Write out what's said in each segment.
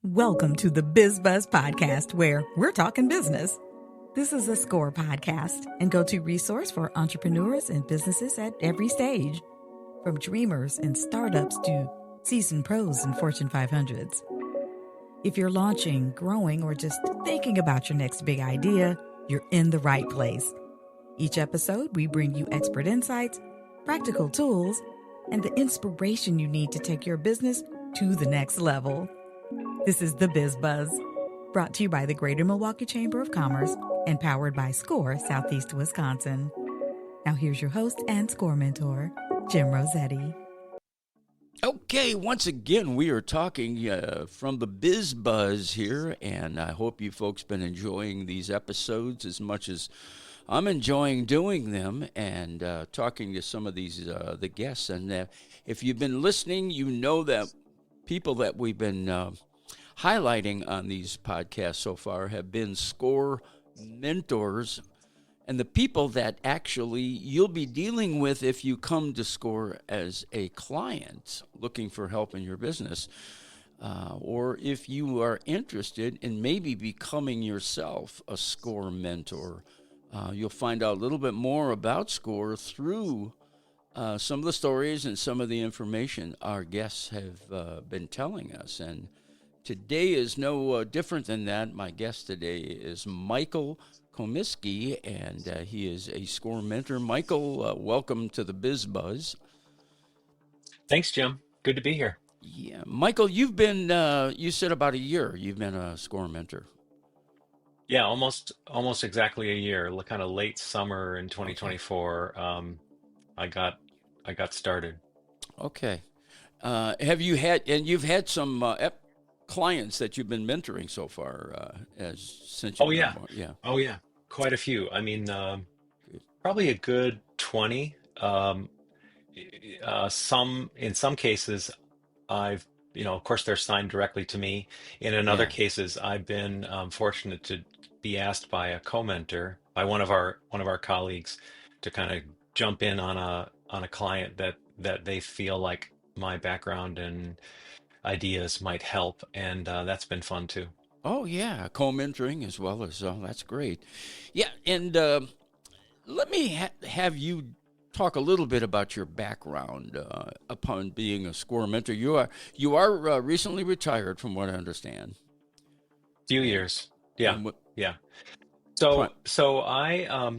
Welcome to the Biz Buzz Podcast, where we're talking business. This is a SCORE podcast and go-to resource for entrepreneurs and businesses at every stage, from dreamers and startups to seasoned pros and Fortune 500s. If you're launching, growing, or just thinking about your next big idea, you're in the right place. Each episode, we bring you expert insights, practical tools, and the inspiration you need to take your business to the next level. This is the Biz Buzz, brought to you by the Greater Milwaukee Chamber of Commerce and powered by SCORE Southeast Wisconsin. Now here's your host and SCORE mentor, Jim Rossetti. Okay, once again, we are talking from the Biz Buzz here, and I hope you folks been enjoying these episodes as much as I'm enjoying doing them and talking to some of these the guests. And if you've been listening, you know that people that we've been highlighting on these podcasts so far have been SCORE mentors and the people that actually you'll be dealing with if you come to SCORE as a client looking for help in your business, or if you are interested in maybe becoming yourself a SCORE mentor. You'll find out a little bit more about SCORE through some of the stories and some of the information our guests have been telling us. And today is no different than that. My guest today is Michael Komisky, and he is a SCORE mentor. Michael, welcome to the Biz Buzz. Thanks, Jim. Good to be here. Yeah, Michael, you've been, you said about a year you've been a SCORE mentor. Yeah, almost exactly a year. Kind of late summer in 2024. I got started. Okay. Have you had, and you've had some clients that you've been mentoring so far since you've Oh yeah, been born? Yeah. oh yeah, quite a few. I mean, probably a good 20. In some cases, I've of course, they're signed directly to me. In other Yeah. cases, I've been fortunate to be asked by a co-mentor, by one of our colleagues, to kind of jump in on a client that they feel like my background and ideas might help, and that's been fun too. Oh, yeah. Co-mentoring as well as, that's great. Yeah. And let me have you talk a little bit about your background upon being a SCORE mentor. You are recently retired, from what I understand. Few And, years, yeah, and what, yeah. So pri- so I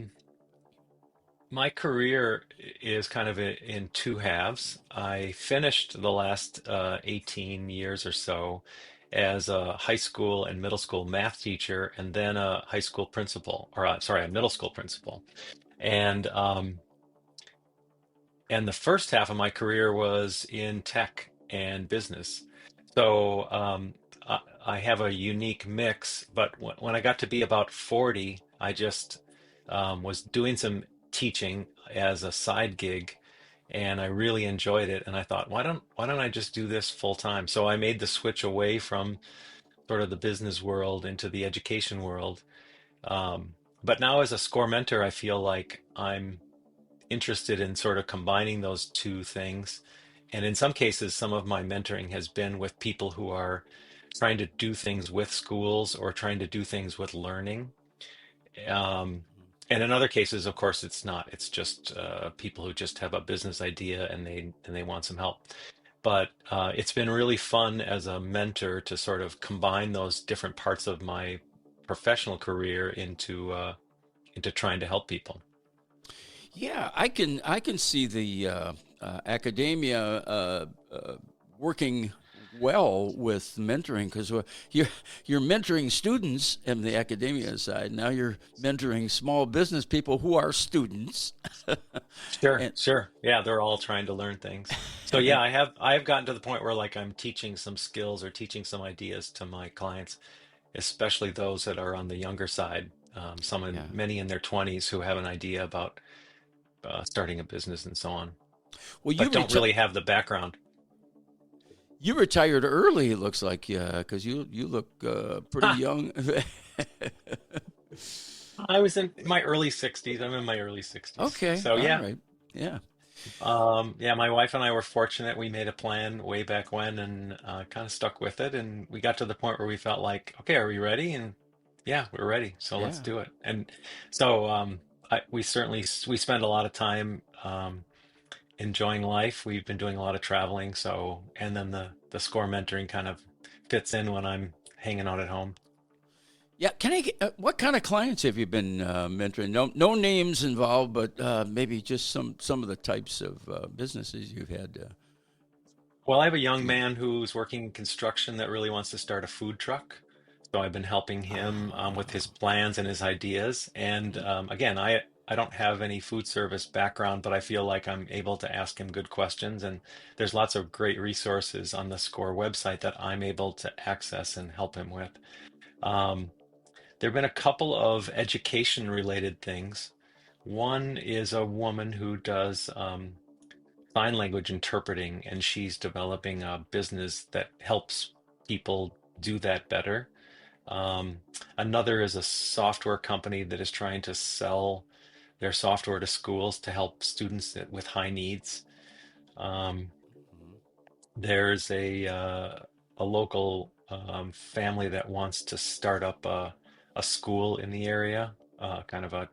my career is kind of in two halves. I finished the last 18 years or so as a high school and middle school math teacher, and then a high school principal, or sorry, a middle school principal. And and the first half of my career was in tech and business. So I have a unique mix. But when I got to be about 40, I just was doing some teaching as a side gig, and I really enjoyed it. And I thought, why don't I just do this full time? So I made the switch away from sort of the business world into the education world. Um, but now as a SCORE mentor, I feel like I'm interested in sort of combining those two things. And in some cases, some of my mentoring has been with people who are trying to do things with schools or trying to do things with learning. Um, and in other cases, of course, it's not. It's just people who just have a business idea and they want some help. But it's been really fun as a mentor to sort of combine those different parts of my professional career into trying to help people. yeah, I can see the academia working well with mentoring, because you're mentoring students in the academia side. Now you're mentoring small business people who are students. Sure, and sure. Yeah, they're all trying to learn things. So and yeah, I have gotten to the point where like I'm teaching some skills or teaching some ideas to my clients, especially those that are on the younger side. yeah. Many in their 20s who have an idea about starting a business and so on, Well, but don't really have the background. you retired early. It looks like, yeah, because you look pretty Huh. young. I was in my early 60s. I'm in my early 60s. Okay, So all yeah. right, yeah. Yeah, my wife and I were fortunate. We made a plan way back when and kind of stuck with it. And we got to the point where we felt like, okay, are we ready? And yeah, we're ready. So let's Yeah. do it. And so we certainly we spend a lot of time enjoying life. We've been doing a lot of traveling. So and then the score mentoring kind of fits in when I'm hanging out at home. Yeah, can I get, what kind of clients have you been mentoring? No names involved, but maybe just some of the types of businesses you've had. Well, I have a young Deal. man who's working in construction that really wants to start a food truck. So I've been helping him with his Ah, plans and his ideas. And again, I don't have any food service background, but I feel like I'm able to ask him good questions. And there's lots of great resources on the SCORE website that I'm able to access and help him with. Um, there have been a couple of education related things. One is a woman who does sign language interpreting, and she's developing a business that helps people do that better. Um, Another is a software company that is trying to sell their software to schools to help students with high needs. Um, mhm. there's a local family that wants to start up a school in the area, kind of a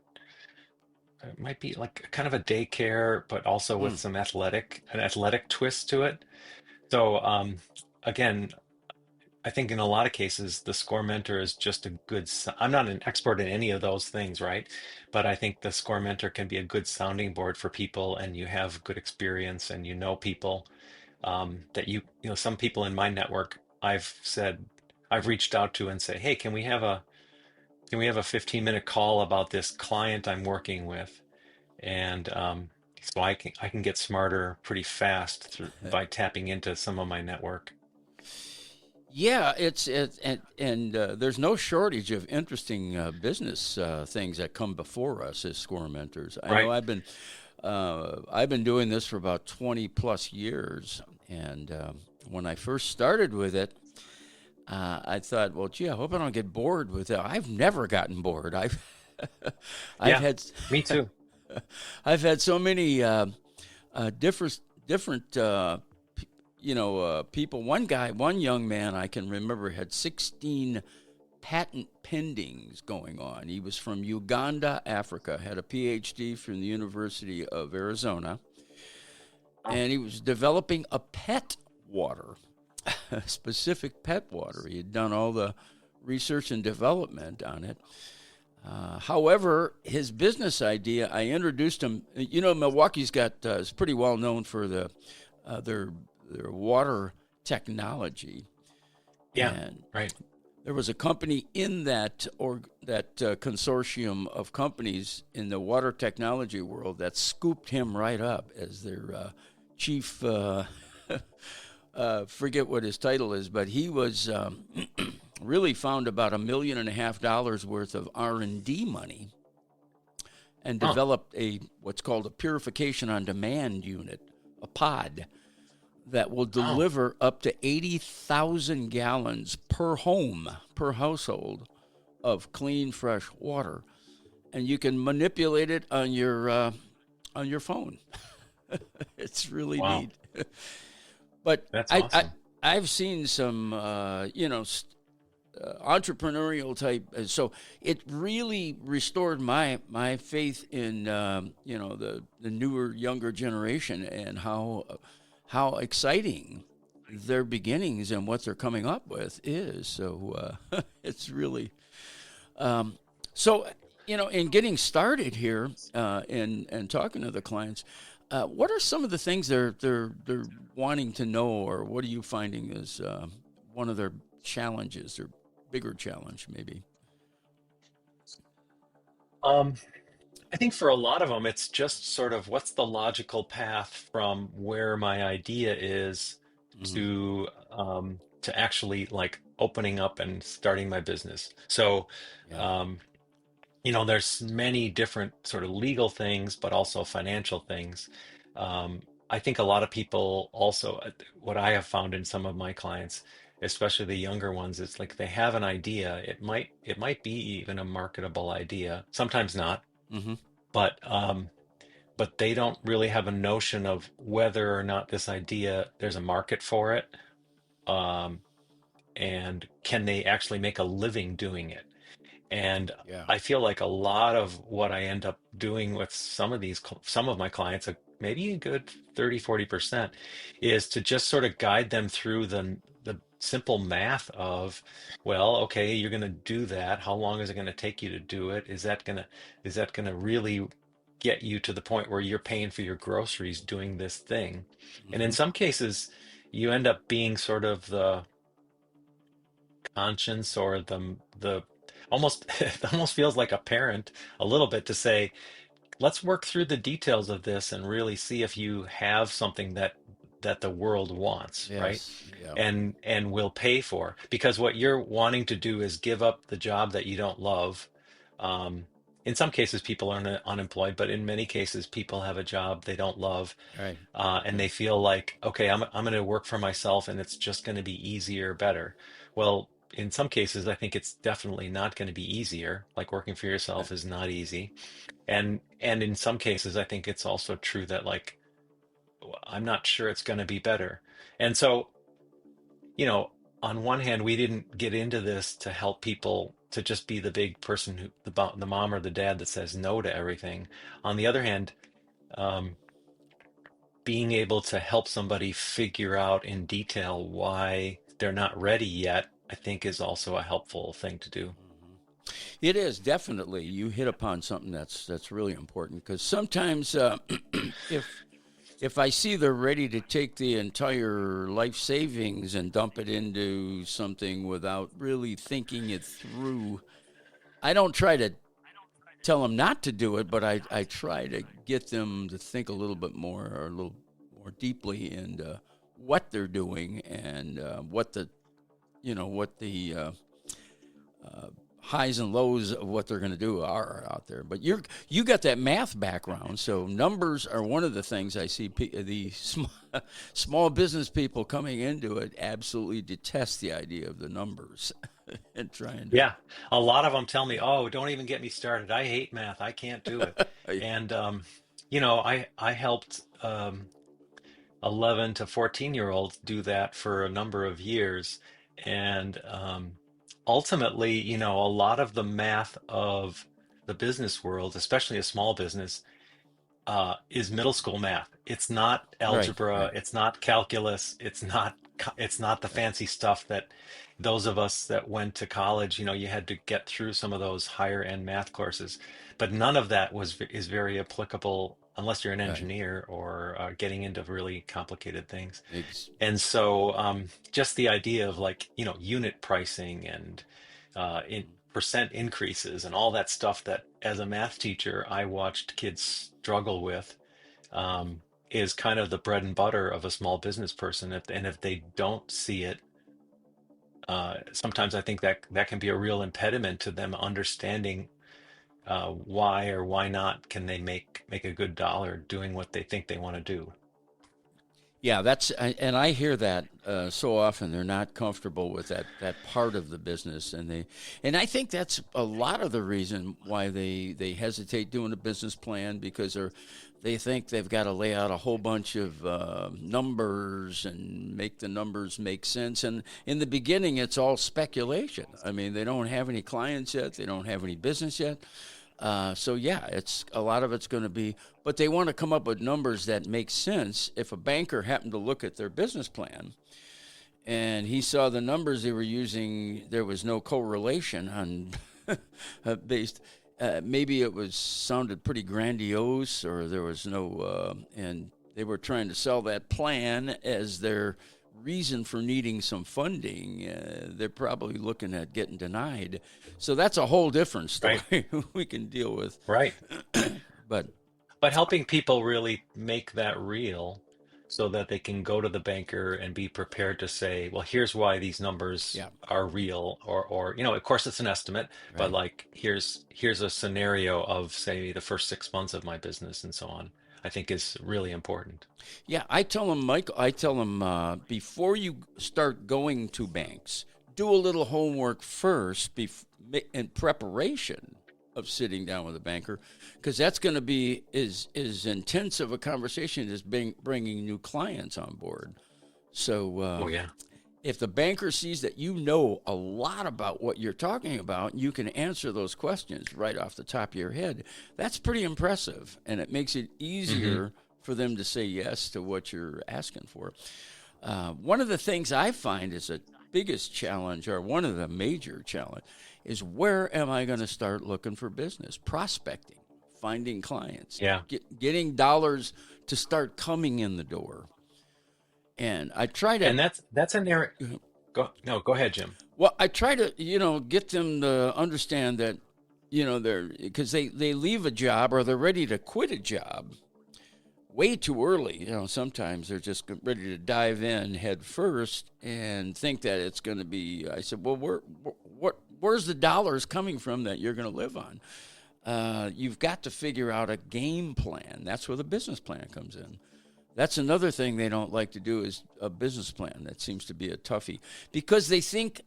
it might be like kind of a daycare, but also with Mm. some an athletic twist to it. So again, I think in a lot of cases, the score mentor is just a good. I'm not an expert in any of those things, right? But I think the score mentor can be a good sounding board for people, and you have good experience, and you know people that you know some people in my network. I've reached out to and say, hey, can we have a 15-minute call about this client I'm working with? And so I can get smarter pretty fast by tapping into some of my network. Yeah, it's and there's no shortage of interesting business things that come before us as score mentors. I know Right. I've been doing this for about 20 plus years, and when I first started with it, I thought, well, gee, I hope I don't get bored with it. I've never gotten bored. I've Yeah, had me too. I've had so many different people. One young man I can remember had 16 patent pendings going on. He was from Uganda, Africa, had a PhD from the University of Arizona, Oh, and he was developing a pet water, a specific pet water. He had done all the research and development on it. However, his business idea, I introduced him. You know, Milwaukee's got is pretty well known for uh, their their water technology, yeah, and right. there was a company in that consortium of companies in the water technology world that scooped him right up as their chief. Forget what his title is, but he was really found about $1.5 million worth of R&D money and Huh. developed a what's called a purification on demand unit, a pod that will Oh, deliver up to 80,000 gallons per home, per household of clean, fresh water. And you can manipulate it on your phone. It's really wow. neat. But That's I awesome. I've seen some entrepreneurial type. So it really restored my faith in the newer younger generation and how exciting their beginnings and what they're coming up with is. So it's really um, so in getting started here and talking to the clients. What are some of the things they're wanting to know, or what are you finding is one of their challenges, or bigger challenge maybe? Um, I think for a lot of them, it's just sort of what's the logical path from where my idea is Hmm. to actually like opening up and starting my business. So, Yeah. um, there's many different sort of legal things, but also financial things. Um, I think a lot of people also, what I have found in some of my clients, especially the younger ones, it's like they have an idea. It might be even a marketable idea. Sometimes not, Hmm. but but they don't really have a notion of whether or not this idea, there's a market for it, um, and can they actually make a living doing it. And Yeah. I feel like a lot of what I end up doing with some of my clients, maybe a good 30-40%, is to just sort of guide them through the simple math of, well, okay, you're going to do that. How long is it going to take you to do it? Is that going to really get you to the point where you're paying for your groceries doing this thing? And in Hmm. some cases, you end up being sort of the conscience, or the almost it almost feels like a parent a little bit, to say, let's work through the details of this and really see if you have something that the world wants, right? Yes. Yeah. And will pay for, because what you're wanting to do is give up the job that you don't love. um, in some cases people are unemployed, but in many cases people have a job they don't love, Right. and they feel like, okay, I'm going to work for myself and it's just going to be easier, better. Well, in some cases, I think it's definitely not going to be easier. Like, working for yourself is not easy. And in some cases, I think it's also true that, like, I'm not sure it's going to be better. And so, you know, on one hand, we didn't get into this to help people to just be the big person who, the mom or the dad that says no to everything. On the other hand, um, being able to help somebody figure out in detail why they're not ready yet, I think, is also a helpful thing to do. It is definitely. You hit upon something that's really important, because sometimes if if I see they're ready to take the entire life savings and dump it into something without really thinking it through, I don't try to tell them not to do it, but I try to get them to think a little bit more, or a little more deeply into what they're doing, and what the highs and lows of what they're going to do are out there. But you got that math background, so numbers are one of the things I see the small business people coming into it absolutely detest the idea of the numbers and trying Yeah, a lot of them tell me, "Oh, don't even get me started. I hate math. I can't do it." to. And I helped 11 to 14-year-olds do that for a number of years, and ultimately, a lot of the math of the business world, especially a small business, is middle school math. It's not Right, algebra. right, It's not calculus. It's not the right. fancy stuff that those of us that went to college, you had to get through some of those higher end math courses. But none of that is very applicable unless you're an Right. engineer or getting into really complicated things. Ex- And so, just the idea of, like, unit pricing and in percent increases and all that stuff that, as a math teacher, I watched kids struggle with, is kind of the bread and butter of a small business person. And if they don't see it, sometimes I think that can be a real impediment to them understanding why or why not can they make a good dollar doing what they think they want to do. Yeah, and I hear that so often. They're not comfortable with that part of the business, and I think that's a lot of the reason why they hesitate doing a business plan, because they think they've got to lay out a whole bunch of numbers and make the numbers make sense. And in the beginning, it's all speculation. I mean, they don't have any clients yet, they don't have any business yet. So yeah, it's a lot of it's going to be, but they want to come up with numbers that make sense. If a banker happened to look at their business plan and he saw the numbers they were using, there was no correlation on based. Maybe it was sounded pretty grandiose, or there was no, and they were trying to sell that plan as their reason for needing some funding. They're probably looking at getting denied. So that's a whole different story Right. we can deal with. Right. But But helping people really make that real, so that they can go to the banker and be prepared to say, well, here's why these numbers yeah, are real, or of course it's an estimate, but, right. like, here's a scenario of, say, the first 6 months of my business and so on, I think is really important. Yeah, I tell them, Mike, before you start going to banks, do a little homework first in preparation of sitting down with a banker, because that's going to be as intense of a conversation as bringing new clients on board. So Oh yeah. if the banker sees that you know a lot about what you're talking about, you can answer those questions right off the top of your head. That's pretty impressive, and it makes it easier for them to say yes to what you're asking for. One of the things I find is the biggest challenge, or one of the major challenge, is where am I going to start looking for business? Prospecting, finding clients, Yeah. getting dollars to start coming in the door. And I try to, And that's an area. Go ahead, Jim. well, I try to, get them to understand that, because they leave a job or they're ready to quit a job way too early. Sometimes they're just ready to dive in head first and think that it's going to be. I said, well, where's the dollars coming from that you're going to live on? You've got to figure out a game plan. That's where the business plan comes in. That's another thing they don't like to do is a business plan. That seems to be a toughie because they think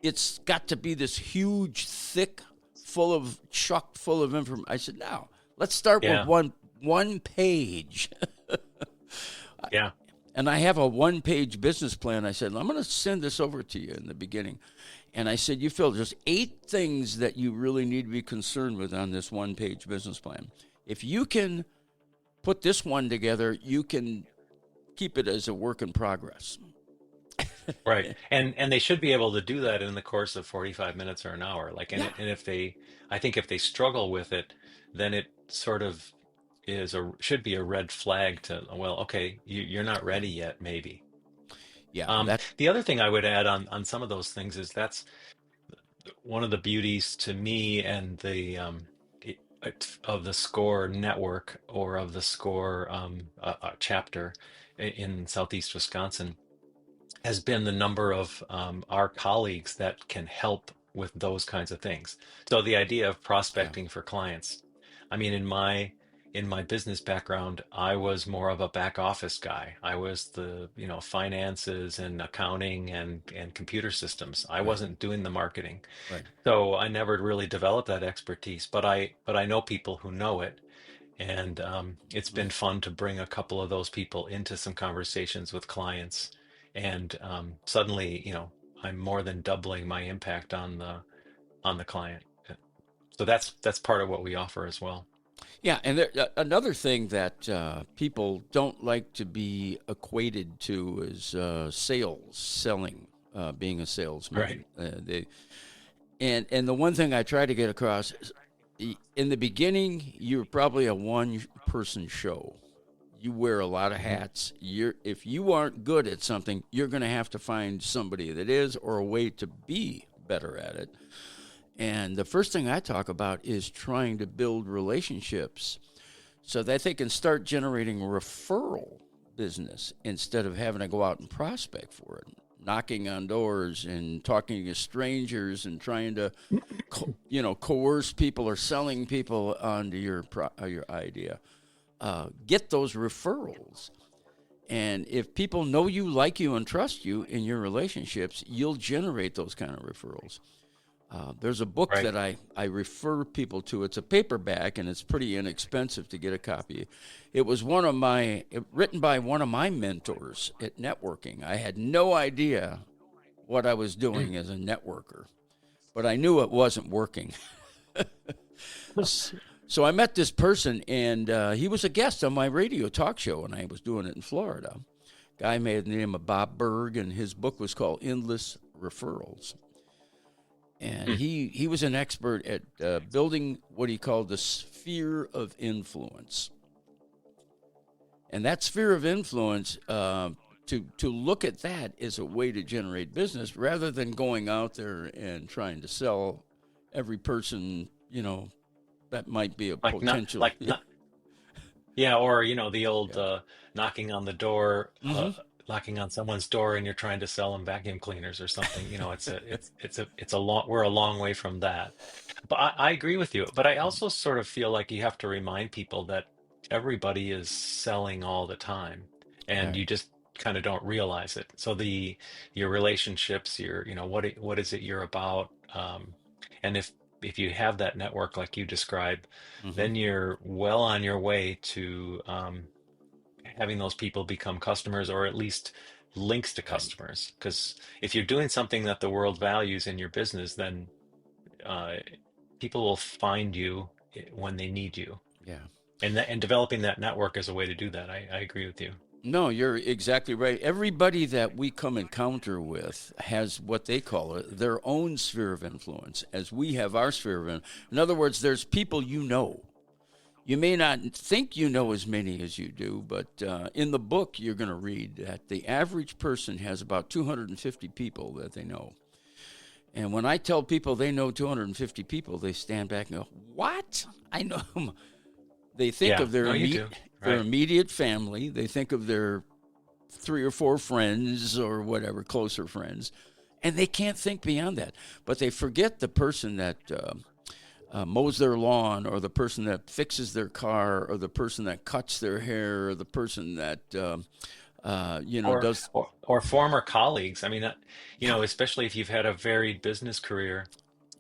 it's got to be this huge, thick, chock full of information. I said, no, let's start Yeah. with one page. Yeah. And I have a one-page business plan. I said, I'm going to send this over to you in the beginning. And I said, you Phil, just 8 things that you really need to be concerned with on this one-page business plan. If you can put this one together, you can keep it as a work in progress. Right. And they should be able to do that in the course of 45 minutes or an hour. Like, Yeah. and I think if they struggle with it, then it sort of should be a red flag to, well, okay, you're not ready yet, maybe. Yeah, The other thing I would add on some of those things is that's one of the beauties to me and of the SCORE network or of the SCORE chapter in Southeast Wisconsin has been the number of our colleagues that can help with those kinds of things. So the idea of prospecting for clients. I mean, in my business background, I was more of a back office guy. I was the, finances and accounting and computer systems. I wasn't doing the marketing. right. So I never really developed that expertise, but I know people who know it. And it's been fun to bring a couple of those people into some conversations with clients. And suddenly, I'm more than doubling my impact on the client. So that's part of what we offer as well. Yeah, and another thing that people don't like to be equated to is selling, being a salesman. Right. And the one thing I try to get across is, in the beginning, you're probably a one-person show. You wear a lot of hats. If you aren't good at something, you're going to have to find somebody that is, or a way to be better at it. And the first thing I talk about is trying to build relationships so that they can start generating referral business instead of having to go out and prospect for it, knocking on doors and talking to strangers and trying to, coerce people or selling people onto your idea. Get those referrals. And if people know you, like you, and trust you in your relationships, you'll generate those kind of referrals. There's a book Right. that I refer people to. It's a paperback, and it's pretty inexpensive to get a copy. It was written by one of my mentors at networking. I had no idea what I was doing as a networker, but I knew it wasn't working. So I met this person, and he was a guest on my radio talk show, and I was doing it in Florida. Guy made the name of Bob Berg, and his book was called Endless Referrals. And he was an expert at building what he called the sphere of influence. And that sphere of influence, to look at that as a way to generate business rather than going out there and trying to sell every person, that might be a potential. Yeah, or the old knocking on the door, knocking on someone's door, and you're trying to sell them vacuum cleaners or something. We're a long way from that. But I agree with you. But I also sort of feel like you have to remind people that everybody is selling all the time, and Right. you just kind of don't realize it. So your relationships, what is it you're about, and if you have that network like you describe, Hmm. then you're well on your way to having those people become customers, or at least links to Right. customers. Because if you're doing something that the world values in your business, then uh, people will find you when they need you. Yeah. And developing that network is a way to do that. I agree with you. No, you're exactly right. Everybody that we come encounter with has what they call it, their own sphere of influence, as we have our sphere of influence. In other words, there's people you know. You may not think you know as many as you do, but in the book you're going to read that the average person has about 250 people that they know. And when I tell people they know 250 people, they stand back and go, "What? I know 'em." They think Yeah, of their no, you do. their Right. immediate family. They think of their 3 or 4 friends or whatever, closer friends, and they can't think beyond that. But they forget the person that mows their lawn, or the person that fixes their car, or the person that cuts their hair, or the person that Or, does. or former colleagues. I mean, Yeah, especially if you've had a varied business career,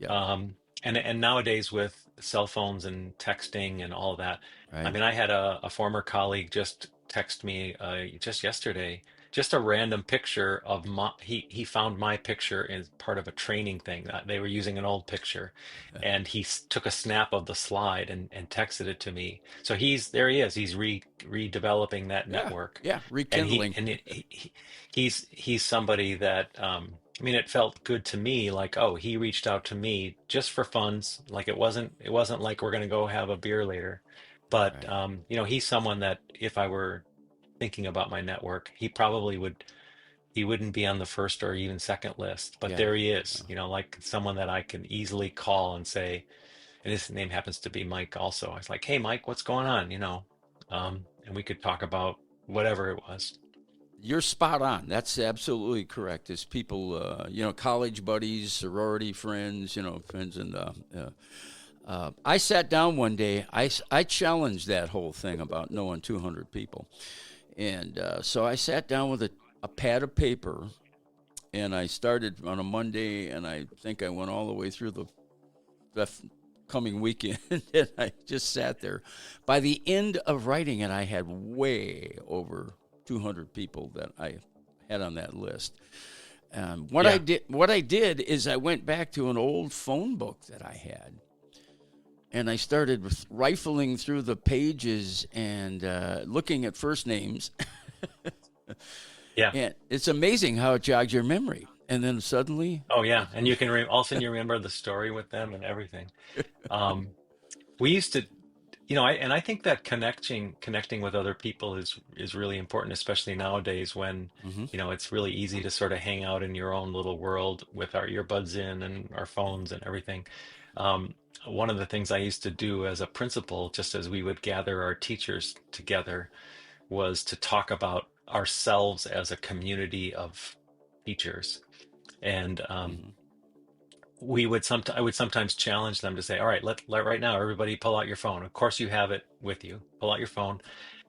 yeah, and nowadays with cell phones and texting and all of that. I right. mean, I had a former colleague just text me just yesterday, just a random picture of he found my picture as part of a training thing. They were using an old picture, and he took a snap of the slide and texted it to me. So there he is. He's redeveloping that Yeah, network, yeah, and rekindling. he's somebody that I mean, it felt good to me, like, oh, he reached out to me just for funds. Like, it wasn't like we're going to go have a beer later. But Right. he's someone that if I were thinking about my network, he wouldn't be on the first or even second list. But Yeah. there he is, like someone that I can easily call and say, and his name happens to be Mike also. I was like, hey, Mike, what's going on? And we could talk about whatever it was. You're spot on. That's absolutely correct. As people, college buddies, sorority friends, friends, and I sat down one day. I challenged that whole thing about knowing 200 people, and so I sat down with a pad of paper, and I started on a Monday, and I think I went all the way through the coming weekend, and I just sat there. By the end of writing it, I had way over 200 people that I had on that list. Yeah. What I did is I went back to an old phone book that I had, and I started rifling through the pages and looking at first names. Yeah. And it's amazing how it jogs your memory. And then suddenly, Oh yeah, and you can all of a sudden you remember the story with them and everything. Um, we used to, I think that connecting with other people is really important, especially nowadays when, hmm it's really easy to sort of hang out in your own little world with our earbuds in and our phones and everything. One of the things I used to do as a principal, just as we would gather our teachers together, was to talk about ourselves as a community of teachers. And hmm I would sometimes challenge them to say, all right, let right now everybody pull out your phone. Of course you have it with you. Pull out your phone.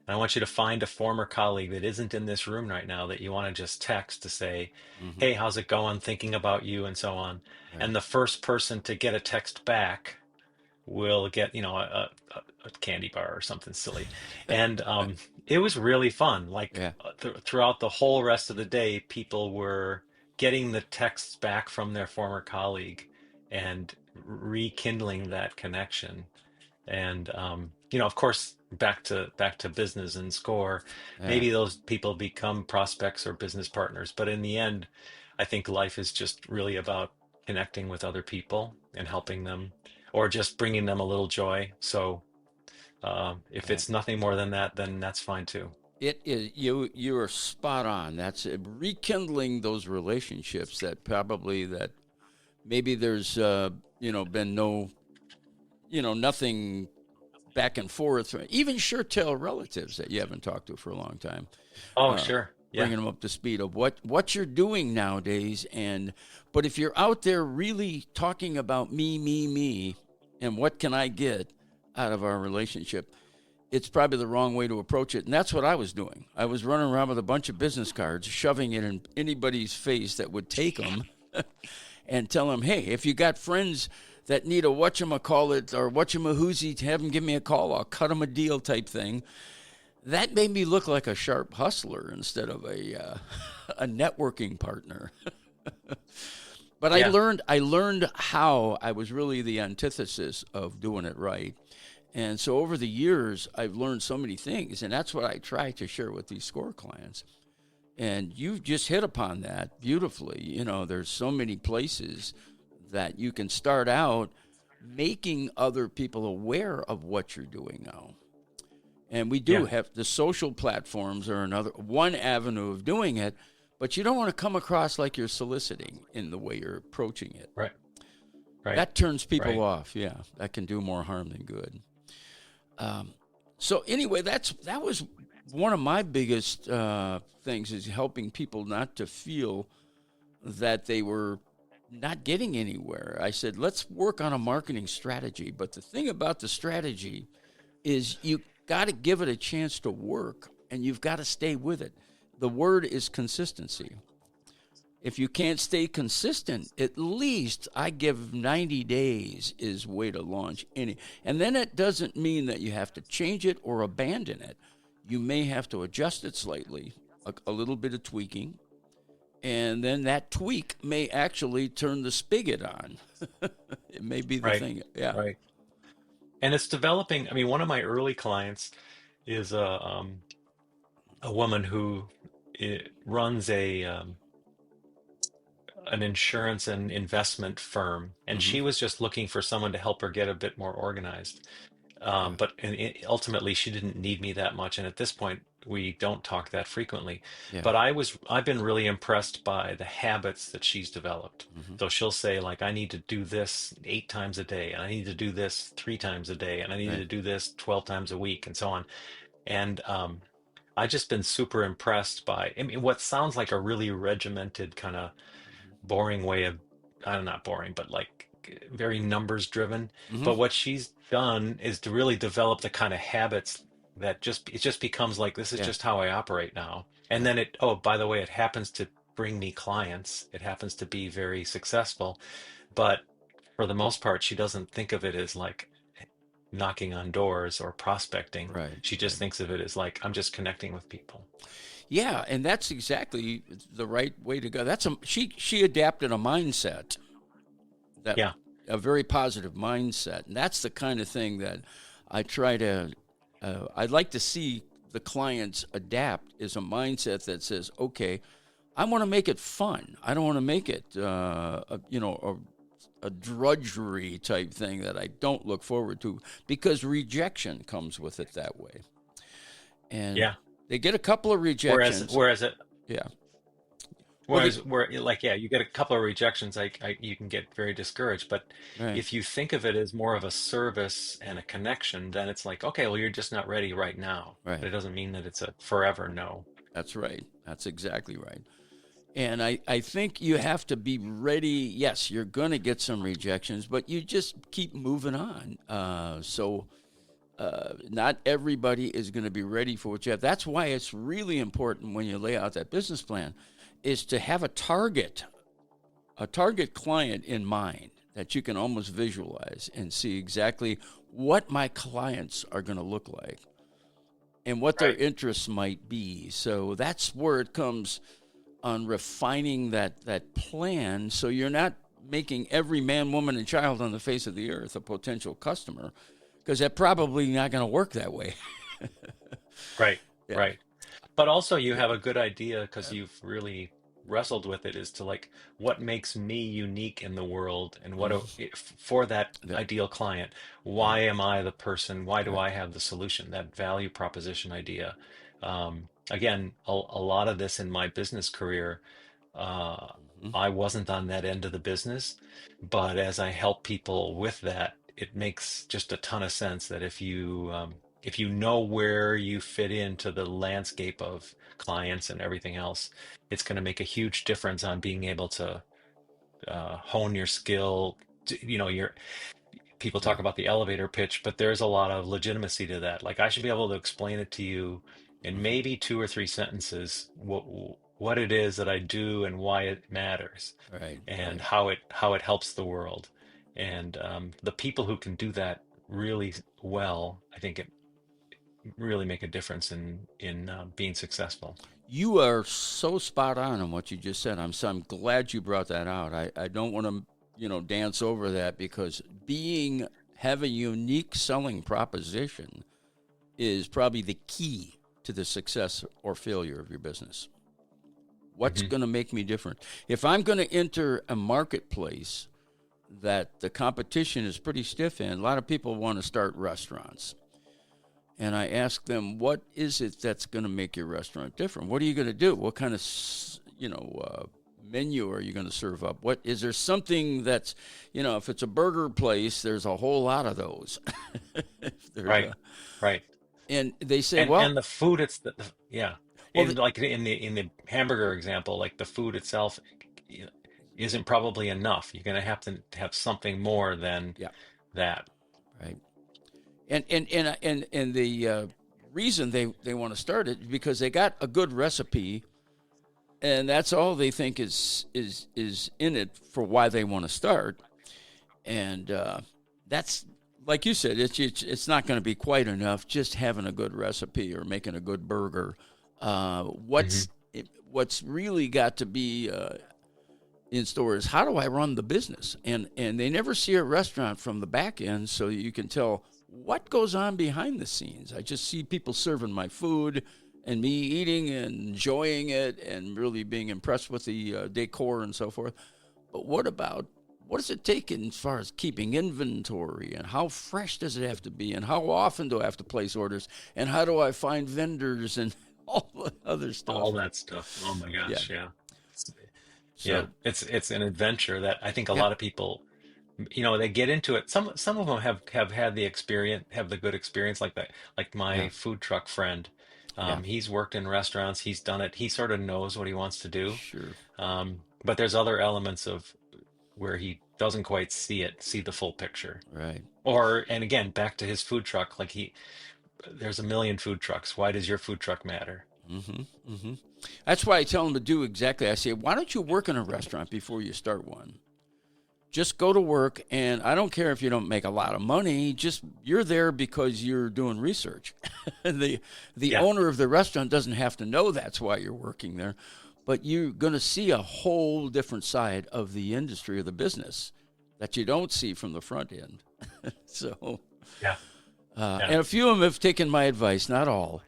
And I want you to find a former colleague that isn't in this room right now that you want to just text to say, hmm hey, how's it going? Thinking about you and so on. right, And the first person to get a text back will get, a candy bar or something silly. And it was really fun. Like yeah, throughout the whole rest of the day, people were getting the texts back from their former colleague and rekindling that connection. And of course, back to business and score. yeah. Maybe those people become prospects or business partners, but in the end, I think life is just really about connecting with other people and helping them, or just bringing them a little joy. So if Yeah. it's nothing more than that, then that's fine too. It is you are spot on. That's rekindling those relationships that probably that maybe there's been no nothing back and forth. Even sure tell relatives that you haven't talked to for a long time. Oh, Uh, sure. Yeah. Bringing them up to speed of what you're doing nowadays, but if you're out there really talking about me, and what can I get out of our relationship, it's probably the wrong way to approach it. And that's what I was doing. I was running around with a bunch of business cards, shoving it in anybody's face that would take them, and tell them, hey, if you got friends that need a whatchamacallit or whatchamahoozy to have them give me a call. I'll cut them a deal type thing. That made me look like a sharp hustler instead of a networking partner. But Yeah. I learned how I was really the antithesis of doing it right. And so over the years, I've learned so many things, and that's what I try to share with these SCORE clients. And you've just hit upon that beautifully. You know, there's so many places that you can start out making other people aware of what you're doing now. And we do Yeah. have the social platforms are one avenue of doing it, but you don't want to come across like you're soliciting in the way you're approaching it. Right. Right. That turns people Right. off. Yeah, that can do more harm than good. So anyway, that was one of my biggest things is helping people not to feel that they were not getting anywhere. I said, let's work on a marketing strategy. But the thing about the strategy is you got to give it a chance to work, and you've got to stay with it. The word is consistency. If you can't stay consistent, at least I give 90 days is way to launch any. And then it doesn't mean that you have to change it or abandon it. You may have to adjust it slightly, a little bit of tweaking, and then that tweak may actually turn the spigot on. It may be the Right. thing. Yeah. Right. And it's developing. I mean, one of my early clients is a woman who runs an insurance and investment firm, and Mm-hmm. she was just looking for someone to help her get a bit more organized. But ultimately, she didn't need me that much, and at this point, we don't talk that frequently. Yeah. But I've been really impressed by the habits that she's developed. Mm-hmm. So she'll say, like, I need to do this 8 times a day, and I need to do this 3 times a day, and I need Right. to do this 12 times a week, and so on. And I've just been super impressed by, I mean, what sounds like a really regimented kind of boring way of, I don't know, not boring, but like very numbers driven. Mm-hmm. But what she's done is to really develop the kind of habits that it just becomes like, this is Yeah. just how I operate now. And then oh, by the way, it happens to bring me clients. It happens to be very successful. But for the most part, she doesn't think of it as like knocking on doors or prospecting. Right. She just thinks of it as like, I'm just connecting with people. Yeah, and that's exactly the right way to go. She adapted a mindset that Yeah. a very positive mindset, and that's the kind of thing that I try to. I'd like to see the clients adapt is a mindset that says, okay, I want to make it fun. I don't want to make it a drudgery type thing that I don't look forward to, because rejection comes with it that way. And Yeah. they get a couple of rejections. Whereas Yeah. you get a couple of rejections, you can get very discouraged. But Right. if you think of it as more of a service and a connection, then it's like, okay, well, you're just not ready right now. Right. But it doesn't mean that it's a forever no. That's right. That's exactly right. And I think you have to be ready. Yes, you're going to get some rejections, but you just keep moving on. Not everybody is going to be ready for what you have. That's why it's really important when you lay out that business plan is to have a target client in mind that you can almost visualize and see exactly what my clients are going to look like and what their Right. interests might be. So that's where it comes on refining that plan, so you're not making every man, woman, and child on the face of the earth a potential customer, because that's probably not going to work that way. Right. Yeah. Right. But also you have a good idea because you've really wrestled with it, as to like what makes me unique in the world, and for that Yeah. ideal client, why am I the person? Why do I have the solution? That value proposition idea. Again, a lot of this in my business career, I wasn't on that end of the business, but as I help people with that, it makes just a ton of sense that if you know where you fit into the landscape of clients and everything else, it's going to make a huge difference on being able to hone your skill. People talk about the elevator pitch, but there's a lot of legitimacy to that. Like, I should be able to explain it to you in maybe 2 or 3 sentences, what it is that I do and why it matters, Right. and Right. how it helps the world. And the people who can do that really well, I think it really make a difference in being successful. You are so spot on what you just said. I'm glad you brought that out. I don't want to dance over that, because have a unique selling proposition is probably the key to the success or failure of your business. What's Hmm. going to make me different? If I'm going to enter a marketplace that the competition is pretty stiff in, a lot of people want to start restaurants. And I ask them, what is it that's going to make your restaurant different? What are you going to do? What kind of, menu are you going to serve up? What is there something that's, if it's a burger place, there's a whole lot of those. If there's Right, right. and they say, And well, the food, it's yeah. well, Like in the hamburger example, like the food itself, you know, isn't probably enough. You're going to have something more than yeah, that. right. And the reason they want to start it is because they got a good recipe, and that's all they think is in it for why they want to start. And that's, like you said, it's not going to be quite enough just having a good recipe or making a good burger. Hmm. What's really got to be in store is, how do I run the business? And they never see a restaurant from the back end, so you can tell what goes on behind the scenes. I just see people serving my food and me eating and enjoying it and really being impressed with the decor and so forth. But what does it take as far as keeping inventory, and how fresh does it have to be, and how often do I have to place orders, and how do I find vendors and all the other All stuff? that stuff. Oh my Yeah. gosh, yeah. Yeah, So it's an adventure that I think a yeah, lot of people, they get into it. Some of them have had the experience, have the good experience, like that, like yeah, my food truck friend. yeah, He's worked in restaurants, he's done it, he sort of knows what he wants to do. sure, But there's other elements of where he doesn't quite see the full picture. right. And again, back to his food truck, like there's a million food trucks. Why does your food truck matter? Mm-hmm. Mm-hmm. That's why I tell them to do exactly. I say, why don't you work in a restaurant before you start one? Just go to work, and I don't care if you don't make a lot of money. Just you're there because you're doing research. The Yeah, owner of the restaurant doesn't have to know that's why you're working there, but you're going to see a whole different side of the industry or the business that you don't see from the front end. So, yeah, yeah. and a few of them have taken my advice, not all,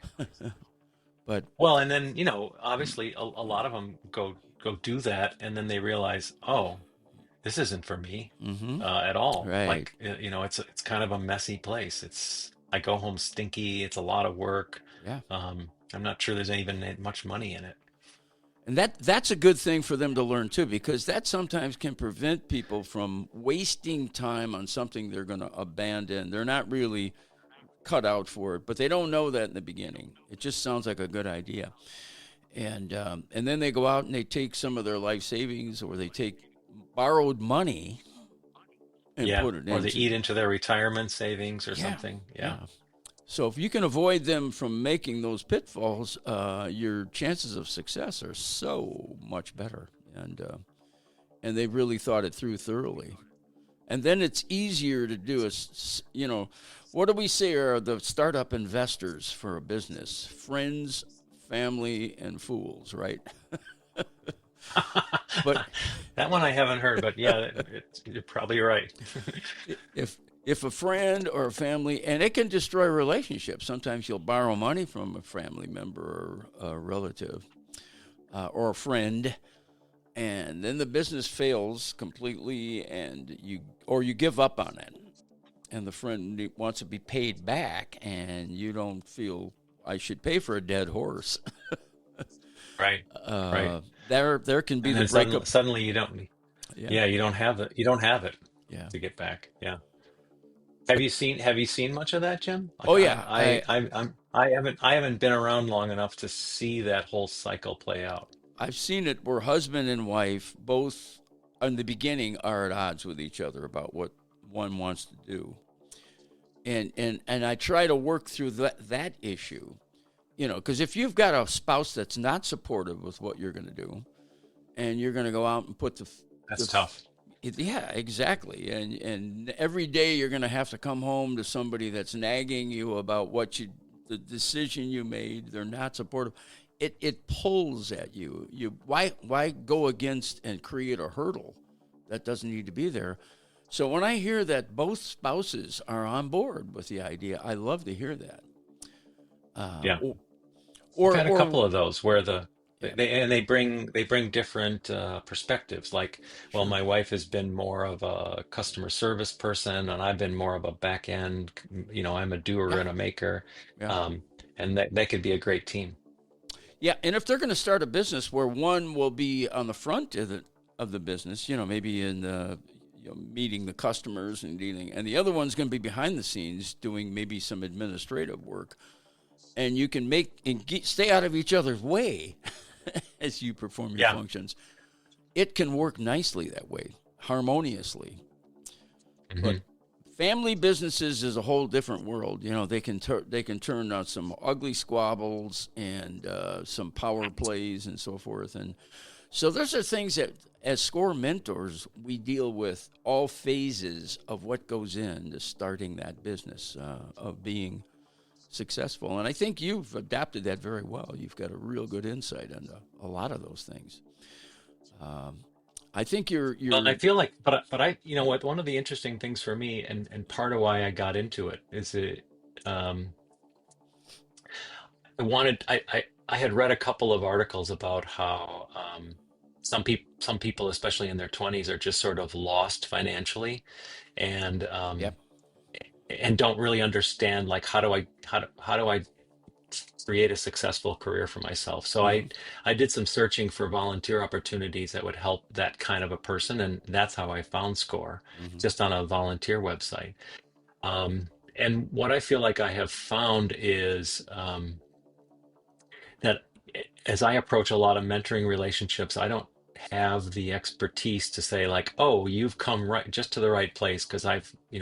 but Well, and then, obviously a lot of them go do that, and then they realize, oh, this isn't for me mm-hmm, at all. right. Like, it's kind of a messy place. I go home stinky. It's a lot of work. Yeah. I'm not sure there's even much money in it. And that's a good thing for them to learn too, because that sometimes can prevent people from wasting time on something they're going to abandon. They're not really cut out for it, but they don't know that in the beginning. It just sounds like a good idea, and then they go out and they take some of their life savings, or they take borrowed money and Yeah, put it or they into. eat into their retirement savings or Yeah, something. Yeah. yeah. So if you can avoid them from making those pitfalls, your chances of success are so much better, and they've really thought it through thoroughly. And then it's easier to do. What do we say are the startup investors for a business? Friends, family, and fools, right? But That one I haven't heard, but yeah, you're probably right. if a friend or a family, and it can destroy relationships. Sometimes you'll borrow money from a family member or a relative or a friend, and then the business fails completely, and you give up on it, and the friend wants to be paid back, and you don't feel, I should pay for a dead horse. Right, right. There can be And the then breakup. suddenly you don't. Yeah, Yeah, you don't have it yeah. to get back. Yeah. Have you seen much of that, Jim? Like Oh yeah, I haven't been around long enough to see that whole cycle play out. I've seen it where husband and wife both in the beginning are at odds with each other about what one wants to do. And I try to work through that issue, because if you've got a spouse that's not supportive with what you're going to do, and you're going to go out and put That's tough. Yeah, exactly. And every day you're going to have to come home to somebody that's nagging you about the decision you made. They're not supportive. It pulls at you. Why go against and create a hurdle that doesn't need to be there? So when I hear that both spouses are on board with the idea, I love to hear that. Yeah. Or I've had a or couple of those where yeah, they bring different perspectives. Like, well, sure, my wife has been more of a customer service person, and I've been more of a back end. I'm a doer yeah, and a maker, yeah. um, and that could be a great team. Yeah, and if they're going to start a business where one will be on the front of the business, maybe in meeting the customers and dealing, and the other one's going to be behind the scenes doing maybe some administrative work, and you can stay out of each other's way as you perform your Yeah. functions. It can work nicely that way, harmoniously. But Hmm. family businesses is a whole different world. They can turn out some ugly squabbles and some power plays and so forth. And so those are things that, as SCORE mentors, we deal with all phases of what goes into starting that business of being successful. And I think you've adapted that very well. You've got a real good insight into a lot of those things. Um, I think Well, I you're feel like, but I, you know what, one of the interesting things for me, and part of why I got into it is um, I had read a couple of articles about how some people, especially in their 20s, are just sort of lost financially, and yeah. don't really understand, like, how do I create a successful career for myself. So Hmm. I did some searching for volunteer opportunities that would help that kind of a person, and that's how I found SCORE, Hmm. just on a volunteer website. Um, and what I feel like I have found is that as I approach a lot of mentoring relationships, I don't have the expertise to say, like, oh, you've come right just to the right place, because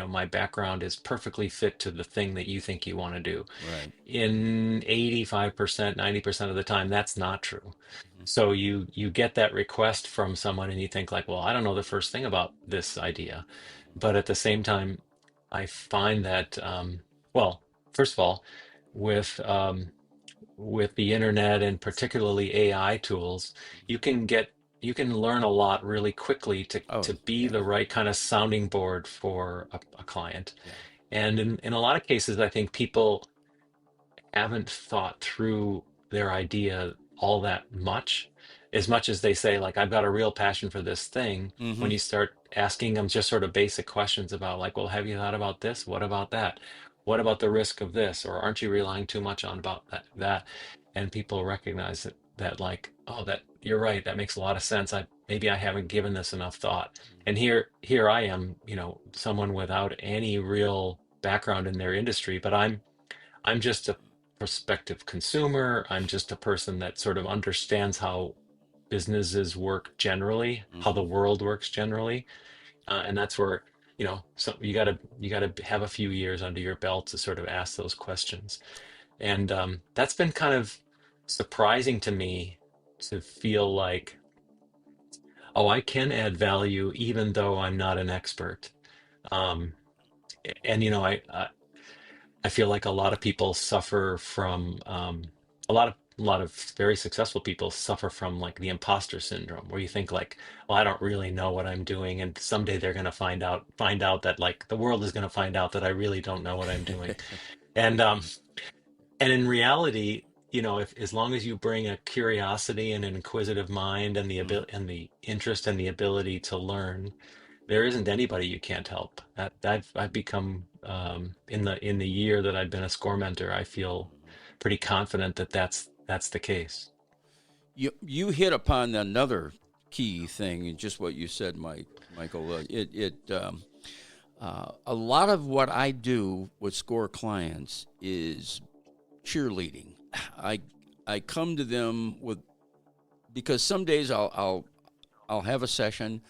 my background is perfectly fit to the thing that you think you want to do. Right. In 85%, 90% of the time, that's not true. Mhm. So you get that request from someone and you think, like, well, I don't know the first thing about this idea. But at the same time, I find that, well, first of all, with with the internet and particularly AI tools, you can get you can learn a lot really quickly Oh, to be yeah, the right kind of sounding board for a client. yeah. And in a lot of cases, I think people haven't thought through their idea all that much as they say, like, I've got a real passion for this thing. Hmm. When you start asking them just sort of basic questions about, like, well, have you thought about this? What about that? What about the risk of this? Or aren't you relying too much on about that? And people recognize that, like, oh, that you're right. That makes a lot of sense. Maybe I haven't given this enough thought. And here I am, someone without any real background in their industry, but I'm just a prospective consumer. I'm just a person that sort of understands how businesses work generally, how Hmm. the world works generally, and that's where, so you got to have a few years under your belt to sort of ask those questions. And that's been kind of surprising to me, to feel like, oh, I can add value even though I'm not an expert. Um, and I feel like a lot of people suffer from a lot of very successful people suffer from, like, the imposter syndrome, where you think, like, well, I don't really know what I'm doing, and someday they're going to find out that, like, the world is going to find out that I really don't know what I'm doing. And in reality, if, as long as you bring a curiosity and an inquisitive mind, and the Hmm. ability and the interest and the ability to learn, there isn't anybody you can't help. I've become, in the year that I've been a SCORE mentor, I feel pretty confident that that's the case. You hit upon another key thing in just what you said, Michael. A lot of what I do with SCORE clients is cheerleading. I I come to them with because some days I'll have a session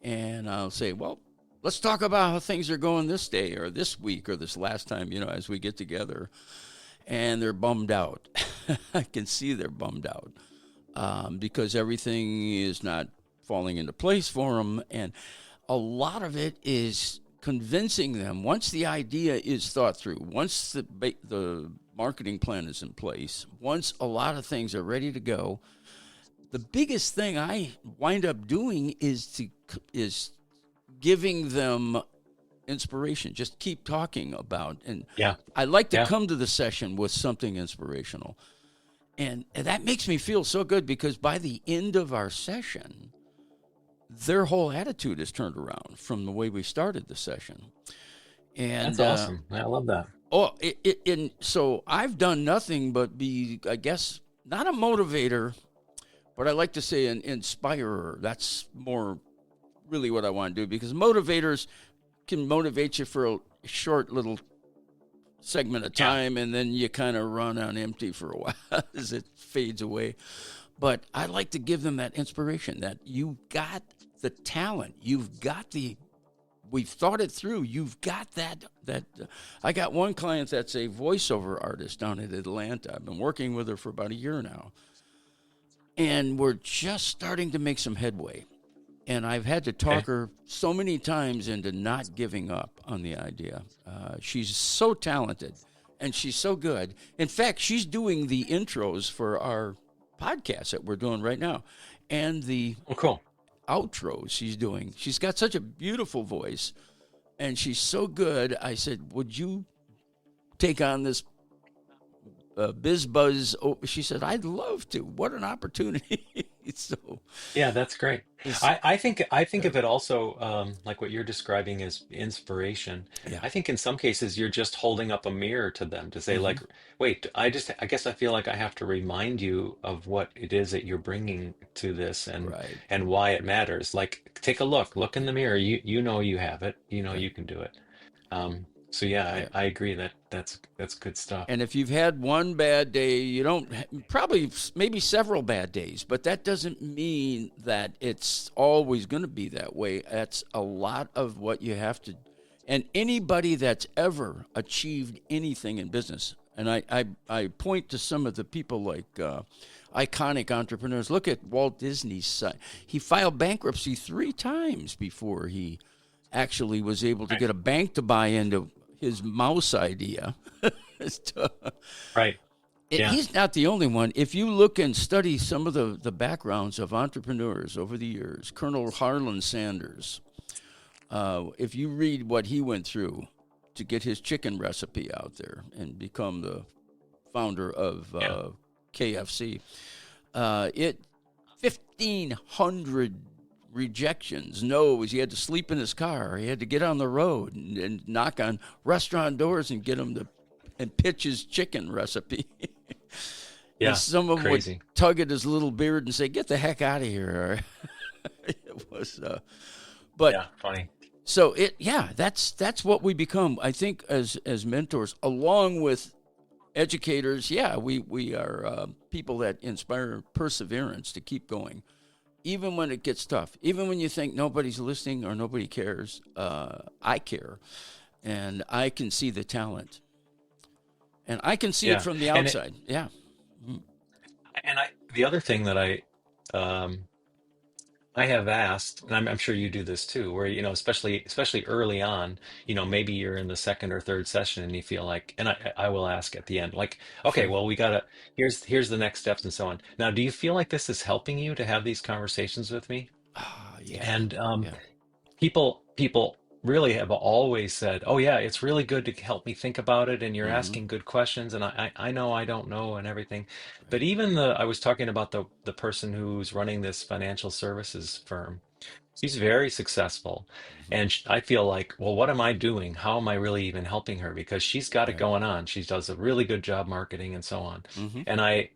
and I'll say, well, let's talk about how things are going this day or this week or this last time, as we get together. And they're bummed out. I can see they're bummed out because everything is not falling into place for them. And a lot of it is convincing them once the idea is thought through, once the marketing plan is in place, once a lot of things are ready to go. The biggest thing I wind up doing is giving them inspiration. Just keep talking about, and Yeah. I like to Yeah. come to the session with something inspirational, and that makes me feel so good because by the end of our session, their whole attitude is turned around from the way we started the session. And That's awesome. I love that. and so I've done nothing but be, I guess, not a motivator, but I like to say an inspirer. That's more really what I want to do, because motivators can motivate you for a short little segment of Yeah. time, and then you kind of run on empty for a while as it fades away. But I like to give them that inspiration that you've got the talent, we've thought it through. You've got that. I got one client that's a voiceover artist down in Atlanta. I've been working with her for about a year now, and we're just starting to make some headway. And I've had to talk her so many times into not giving up on the idea. She's so talented, and she's so good. In fact, she's doing the intros for our podcast that we're doing right now, and the Oh, cool. outros she's doing. She's got such a beautiful voice, and she's so good. I said, would you take on this Biz Buzz? Oh, she said, I'd love to. What an opportunity. So Yeah, that's great. it's, I think of it also like what you're describing as inspiration. yeah. I think in some cases you're just holding up a mirror to them to say Hmm. like, wait, I guess I feel like I have to remind you of what it is that you're bringing to this Right. and why it matters. Like, take a look in the mirror. You know you have it. You know Yeah. you can do it. So yeah, Yeah. I agree that that's good stuff. And if you've had one bad day, you don't, probably maybe several bad days, but that doesn't mean that it's always going to be that way. That's a lot of what you have to. And anybody that's ever achieved anything in business, and I point to some of the people like iconic entrepreneurs. Look at Walt Disney's son. He filed bankruptcy 3 times before he actually was able to Right. get a bank to buy into his mouse idea. Right. Yeah. He's not the only one. If you look and study some of the backgrounds of entrepreneurs over the years, Colonel Harlan Sanders, if you read what he went through to get his chicken recipe out there and become the founder of Yeah. KFC, it 1,500 rejections, no's. He had to sleep in his car. He had to get on the road and knock on restaurant doors and get him to and pitch his chicken recipe. Yeah. And some of them Crazy. would tug at his little beard and say, "Get the heck out of here." It was, but Yeah. Funny. so that's what we become. I think as mentors, along with educators. Yeah, we are people that inspire perseverance to keep going, even when it gets tough. Even when you think nobody's listening or nobody cares, I care, and I can see the talent, and I can see it Yeah. from the And outside. Yeah. the other thing that um, I have asked, and I'm sure you do this too, where especially early on, maybe you're in the second or third session and you feel like, and I will ask at the end, like, okay, Sure. well, we gotta here's the next steps and so on. Now, do you feel like this is helping you to have these conversations with me? Yeah. And Yeah. people really have always said, "Oh yeah, it's really good to help me think about it, and you're Hmm. asking good questions, and I know I don't know and everything." But even I was talking about the person who's running this financial services firm. She's very successful, Hmm. and I feel like, well, what am I doing? How am I really even helping her? Because she's got it Right. going on. She does a really good job marketing and so on. Hmm. And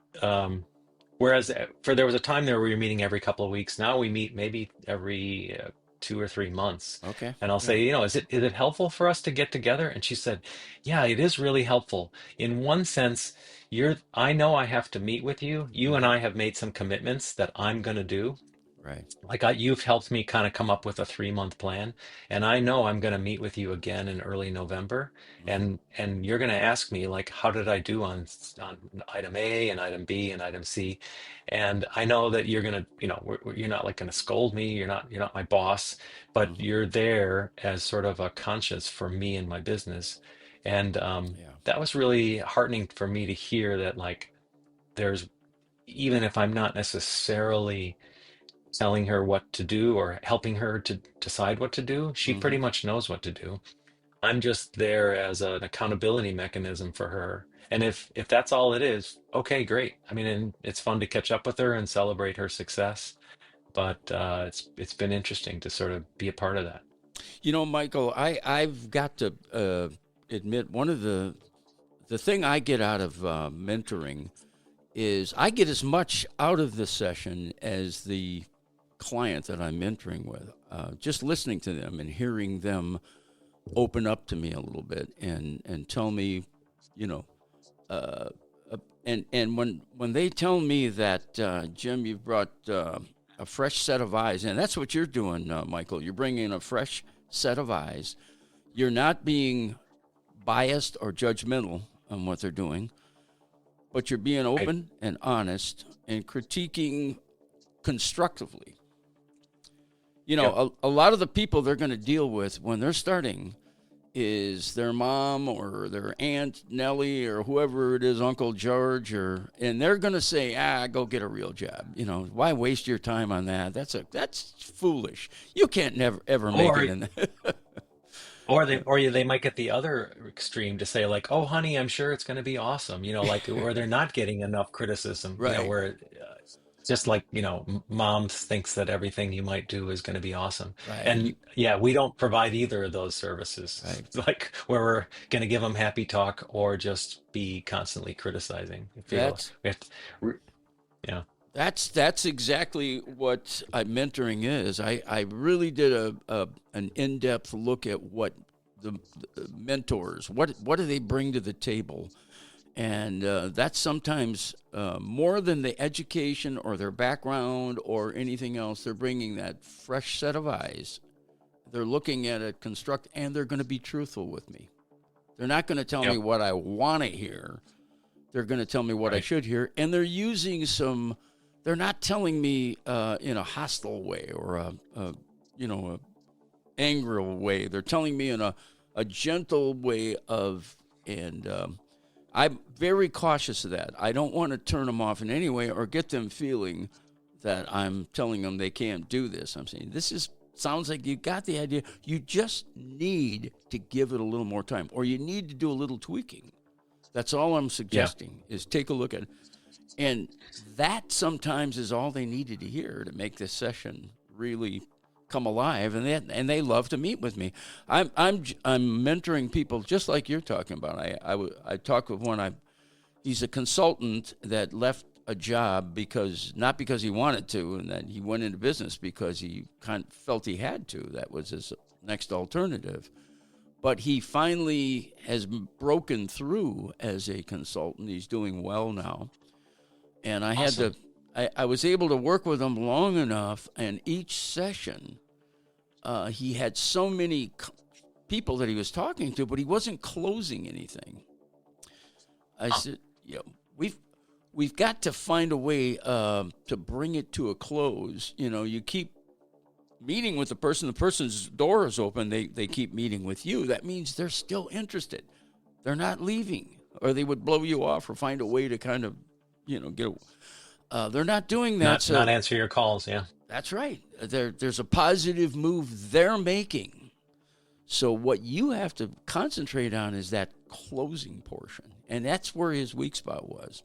whereas there was a time there where we were meeting every couple of weeks. Now we meet maybe every 2 or 3 months. Okay. And I'll Yeah. say, is it helpful for us to get together? And she said, yeah, it is really helpful. In one sense, I know I have to meet with you. You and Hmm. I have made some commitments that I'm going to do. Right. You've helped me kind of come up with a 3-month plan, and I know I'm going to meet with you again in early November, Hmm. and you're going to ask me like, how did I do on item A and item B and item C, and I know that you're going to, you're not like going to scold me. You're not my boss, but Hmm. you're there as sort of a conscience for me and my business, and Yeah. that was really heartening for me to hear that there's even if I'm not necessarily telling her what to do or helping her to decide what to do. She Hmm. pretty much knows what to do. I'm just there as an accountability mechanism for her. And if that's all it is, okay, great. I mean, and it's fun to catch up with her and celebrate her success. But it's been interesting to sort of be a part of that. Michael, I've got to admit one of the thing I get out of mentoring is I get as much out of the session as the client that I'm mentoring with. Just listening to them and hearing them open up to me a little bit and tell me, you know, uh, and when they tell me that Jim, you've brought a fresh set of eyes, and that's what you're doing, Michael. You're bringing a fresh set of eyes. You're not being biased or judgmental on what they're doing, but you're being Right. open and honest and critiquing constructively. Yep. A lot of the people they're going to deal with when they're starting is their mom or their aunt Nellie or whoever it is, Uncle George, and they're going to say, go get a real job. Why waste your time on that? That's foolish. You can't never ever make it Or in that. they might get the other extreme to say like, "Oh, honey, I'm sure it's going to be awesome." Where they're not getting enough criticism. Right, Where just like mom thinks that everything you might do is going to be awesome, right, and yeah, we don't provide either of those services. right. Like where we're going to give them happy talk or just be constantly criticizing. I feel That's we have to, re- yeah, That's exactly what mentoring is. I really did an in depth look at what the mentors what do they bring to the table, and that's sometimes more than the education or their background or anything else. They're bringing that fresh set of eyes. They're looking at it construct, and they're going to be truthful with me. They're not going to tell me yep, what I want to hear. They're going to tell me what I right, should hear, and they're using some. They're not telling me in a hostile way or a angry way. They're telling me in a gentle way and I'm very cautious of that. I don't want to turn them off in any way or get them feeling that I'm telling them they can't do this. I'm saying sounds like you got the idea. You just need to give it a little more time, or you need to do a little tweaking. That's all I'm yeah, suggesting is take a look at it. And that sometimes is all they needed to hear to make this session really come alive. And they love to meet with me. I'm mentoring people just like you're talking about. I talked with one. He's a consultant that left a job not because he wanted to, and that he went into business because he kind of felt he had to. That was his next alternative. But he finally has broken through as a consultant. He's doing well now, and awesome, I was able to work with him long enough, and each session he had so many people that he was talking to, but he wasn't closing anything. I huh. said, we've got to find a way to bring it to a close. You keep meeting with the person's door is open, they keep meeting with you. That means they're still interested. They're not leaving, or they would blow you off or find a way to kind of, get. They're not doing that. Not So answer your calls. Yeah, that's right. There's a positive move they're making. So what you have to concentrate on is that closing portion, and that's where his weak spot was.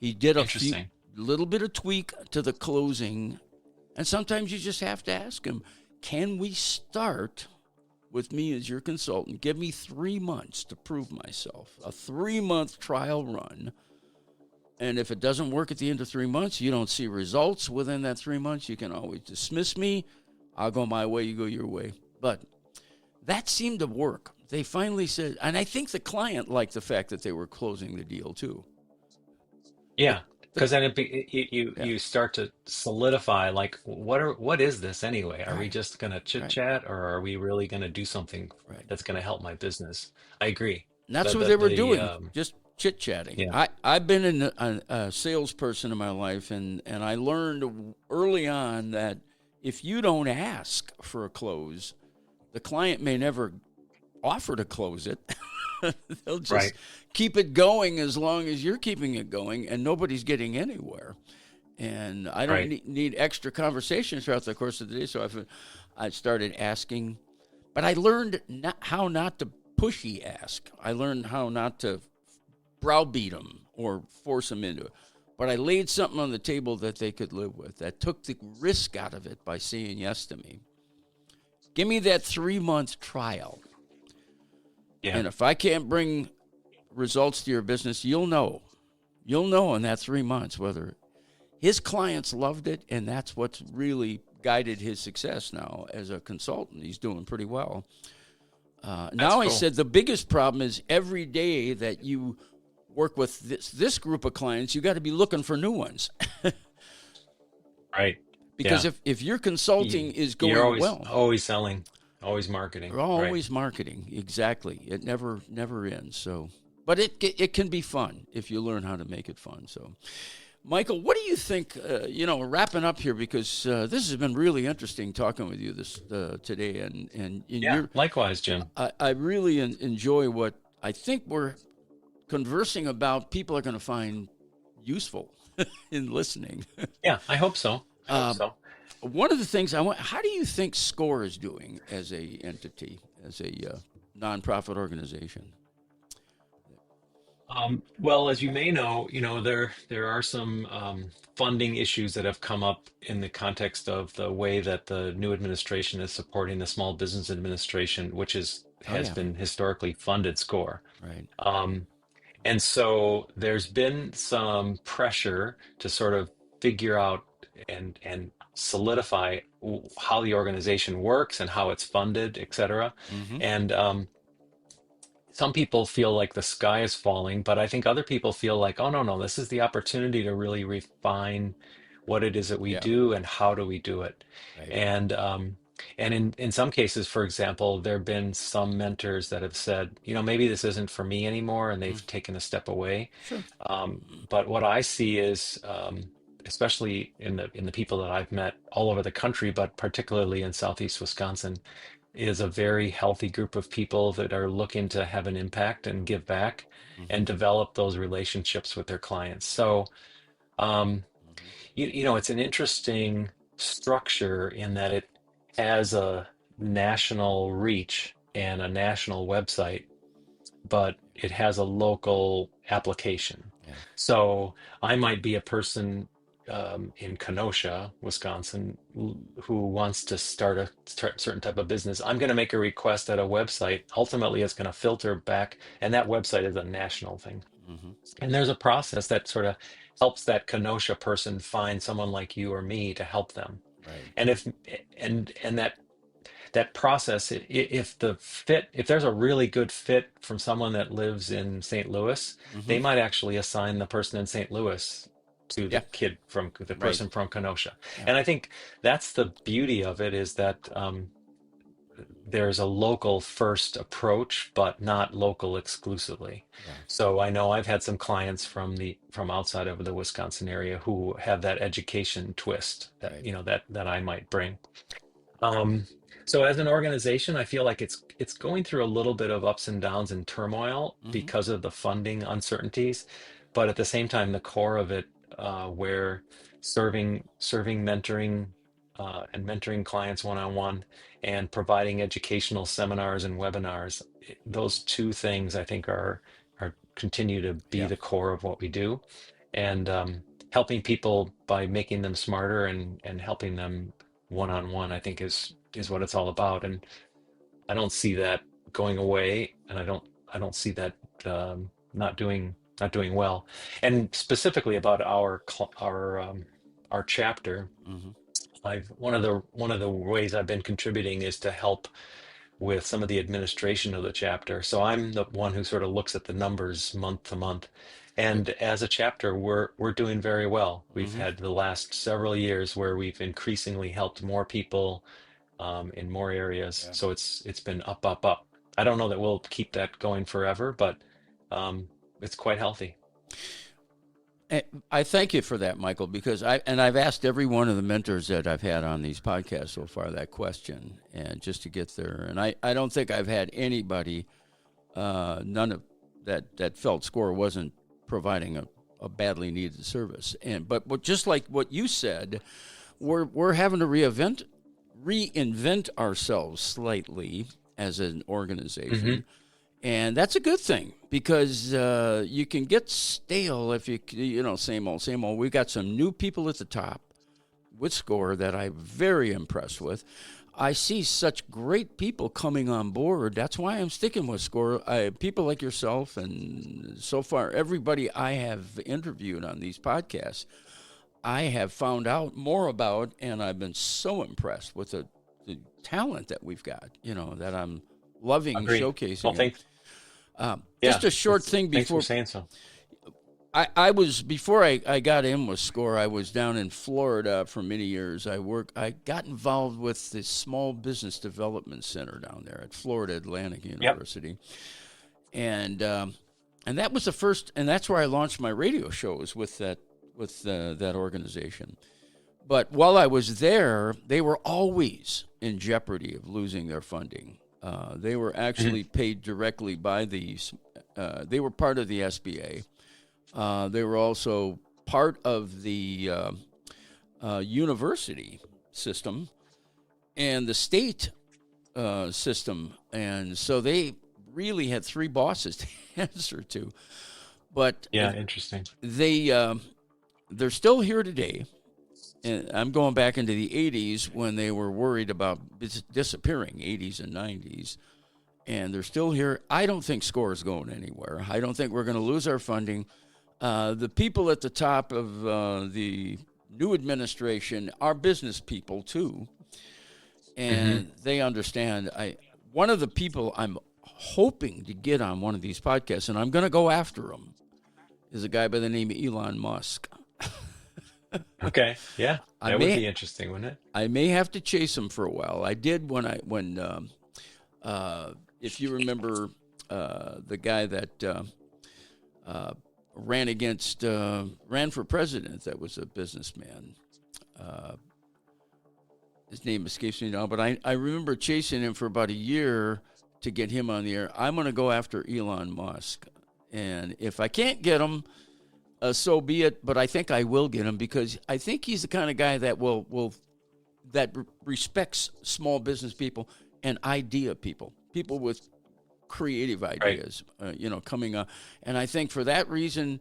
He did a few interesting. little bit of tweak to the closing, and sometimes you just have to ask him, "Can we start with me as your consultant? Give me 3 months to prove myself. A 3-month trial run." And if it doesn't work at the end of 3 months, you don't see results within that 3 months, you can always dismiss me. I'll go my way, you go your way. But that seemed to work. They finally said, and I think the client liked the fact that they were closing the deal too. The, Yeah, because then you Yeah, you start to solidify like what is this anyway? Are we right, just going to chit right, chat, or are we really going to do something right. that's going to help my business? I agree. And that's The what the they were the doing, just chit chatting. yeah, I've been a salesperson in my life, and I learned early on that if you don't ask for a close, the client may never offer to close it. They'll just right, keep it going as long as you're keeping it going, and nobody's getting anywhere. And I don't right. need extra conversations throughout the course of the day. So I started asking, but I learned how not to pushy ask. I learned how not to browbeat them or force them into it. But I laid something on the table that they could live with, that took the risk out of it by saying yes to me. Give me that 3-month trial. Yeah, And if I can't bring results to your business, you'll know. You'll know in that 3 months whether his clients loved it, and that's what's really guided his success now as a consultant. He's doing pretty well. that's Now I cool. said the biggest problem is every day that you work with this group of clients, you got to be looking for new ones. Right. Because Yeah. if your You, consulting is you're going always well, always selling, always marketing. you're Right. always marketing. Exactly. It never ends. So, but it can be fun if you learn how to make it fun. So, Michael, what do you think? Wrapping up here because this has been really interesting talking with you this today, and Yeah. you're Likewise, Jim. I really enjoy what I think we're conversing about. People are going to find useful in listening. Yeah, I hope so. I hope Um, so. one of the things I want, how do you think SCORE is doing as a entity, as a nonprofit organization? Well, as you may know, there are some funding issues that have come up in the context of the way that the new administration is supporting the Small Business Administration, which Oh has yeah, been historically funded SCORE. right. Um, and so there's been some pressure to sort of figure out and solidify how the organization works and how it's funded, et cetera. Mm-hmm. And some people feel like the sky is falling, but I think other people feel like, oh, no, no, this is the opportunity to really refine what it is that we Yeah, do and how do we do it. right. And in some cases, for example, there have been some mentors that have said, maybe this isn't for me anymore, and Mm, they've taken a step away. sure. But what I see is, especially in the people that I've met all over the country, but particularly in Southeast Wisconsin, is a very healthy group of people that are looking to have an impact and give back Mm-hmm. and develop those relationships with their clients. So, um, Mm-hmm. it's an interesting structure in that it has a national reach and a national website, but it has a local application. Yeah. So I might be a person in Kenosha, Wisconsin, who wants to start a certain type of business. I'm going to make a request at a website. Ultimately, it's going to filter back, and that website is a national thing. Mm-hmm. And there's a process that sort of helps that Kenosha person find someone like you or me to help them. Right. And if and that process, if there's a really good fit from someone that lives in St. Louis, Mm-hmm. they might actually assign the person in St. Louis to Yeah. the Right. person from Kenosha. Yeah. And I think that's the beauty of it, is that there's a local first approach, but not local exclusively. Yeah. So I know I've had some clients from outside of the Wisconsin area who have that education twist that Right. that I might bring. Um, so as an organization, I feel like it's going through a little bit of ups and downs and turmoil Mm-hmm. because of the funding uncertainties, but at the same time, the core of it, where serving mentoring, and mentoring clients one-on-one, and providing educational seminars and webinars, those two things I think are continue to be Yeah. the core of what we do, and helping people by making them smarter and helping them one on one, I think is what it's all about. And I don't see that going away, and I don't see that not doing well. And specifically about our chapter, Mm-hmm. I've one of the ways I've been contributing is to help with some of the administration of the chapter. So I'm the one who sort of looks at the numbers month to month. And as a chapter, we're doing very well. We've Mm-hmm. had the last several years where we've increasingly helped more people in more areas. Yeah. So it's been up, up, up. I don't know that we'll keep that going forever, but it's quite healthy. And I thank you for that, Michael, because I've asked every one of the mentors that I've had on these podcasts so far that question, and just to get there. And I don't think I've had anybody, none of that felt SCORE wasn't providing a badly needed service. But just like what you said, we're having to reinvent ourselves slightly as an organization. And that's a good thing, because you can get stale if same old, same old. We've got some new people at the top with SCORE that I'm very impressed with. I see such great people coming on board. That's why I'm sticking with SCORE. People like yourself, and so far everybody I have interviewed on these podcasts, I have found out more about, and I've been so impressed with the talent that we've got, that I'm loving Agreed. showcasing. Well, thanks. Just a short thing Thanks before for saying so. before I got in with SCORE, I was down in Florida for many years. I got involved with the Small Business Development Center down there at Florida Atlantic University. And that was the first, and that's where I launched my radio shows with that organization. But while I was there, they were always in jeopardy of losing their funding. They were actually paid directly by they were part of the SBA. They were also part of the university system and the state system. And so they really had three bosses to answer to. But interesting. They're still here today. And I'm going back into the 80s when they were worried about disappearing, 80s and 90s. And they're still here. I don't think SCORE is going anywhere. I don't think we're going to lose our funding. The people at the top of the new administration are business people, too. And they understand. One of the people I'm hoping to get on one of these podcasts, and I'm going to go after him, is a guy by the name of Elon Musk. Okay, yeah, that would be interesting, wouldn't it? I may have to chase him for a while. I did when if you remember the guy that ran for president, that was a businessman. His name escapes me now, but I remember chasing him for about a year to get him on the air. I'm going to go after Elon Musk, and if I can't get him, so be it. But I think I will get him, because I think he's the kind of guy that that respects small business people and idea people with creative ideas, coming up. And I think for that reason,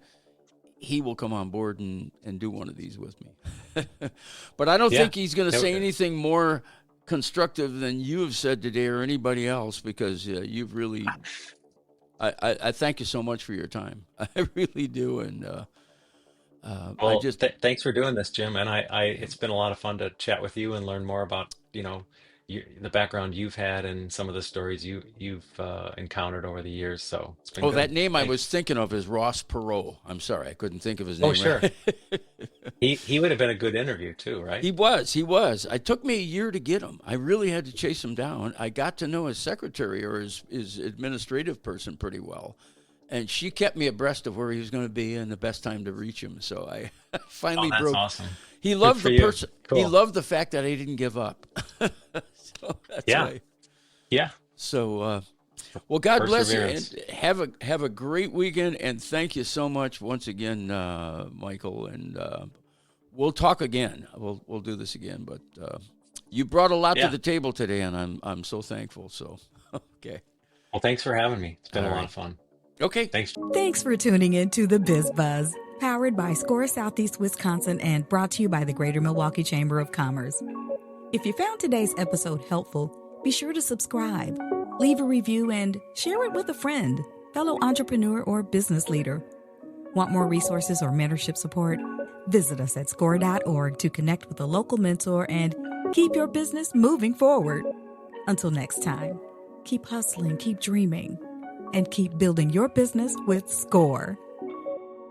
he will come on board and do one of these with me. But I don't think he's going to say anything more constructive than you have said today or anybody else, because you've really... I thank you so much for your time. I really do, and well, thanks for doing this, Jim. And it's been a lot of fun to chat with you and learn more about the background you've had and some of the stories you've encountered over the years. So it's been good. That name Thanks. I was thinking of is Ross Perot. I'm sorry, I couldn't think of his name. Oh, sure. Right. He would have been a good interview too, right? He was. It took me a year to get him. I really had to chase him down. I got to know his secretary or his administrative person pretty well, and she kept me abreast of where he was going to be and the best time to reach him. So I finally that's broke. Awesome. He loved Good for the you. person. Cool. He loved the fact that I didn't give up. So that's why. Yeah. So, well, God bless you, Perseverance. and have a great weekend, and thank you so much once again, Michael. And we'll talk again. We'll do this again. But you brought a lot to the table today, and I'm so thankful. So, okay. Well, thanks for having me. It's been a All lot right. of fun. Okay. Thanks. Thanks for tuning in to the Biz Buzz, powered by SCORE Southeast Wisconsin and brought to you by the Greater Milwaukee Chamber of Commerce. If you found today's episode helpful, be sure to subscribe, leave a review, and share it with a friend, fellow entrepreneur, or business leader. Want more resources or mentorship support? Visit us at score.org to connect with a local mentor and keep your business moving forward. Until next time, Keep hustling, keep dreaming, and keep building your business with SCORE.